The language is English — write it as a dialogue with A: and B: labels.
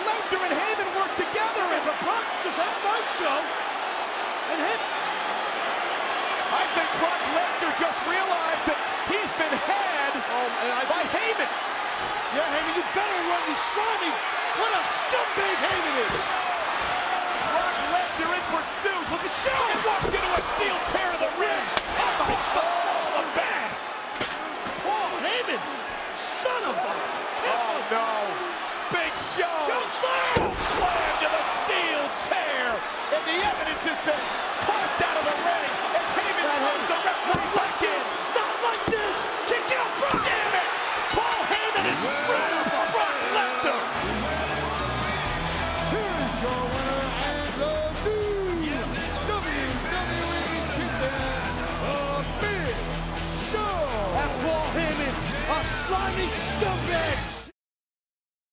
A: Lesnar and Heyman work together, and but Brock just had fun show. And him. I think Brock Lesnar just realized that he's been had by Heyman. Yeah, Heyman, you better run, you slimy. What a scumbag Heyman is. Brock Lesnar in pursuit. Look at Shaw. He walked into a steel tear of the ribs. And puts the fall of back. Paul Heyman, son of a... Oh, no. Big Show. Choke slam to the steel chair. And the evidence has been tossed out of the ring as Heyman throws the referee back in. Not like this. Kick out Brock. Damn it. Paul Heyman is shooting for Brock Lesnar.
B: Here's your winner and the new WWE Champion, Big Show.
A: And Paul Heyman, a slimy scumbag.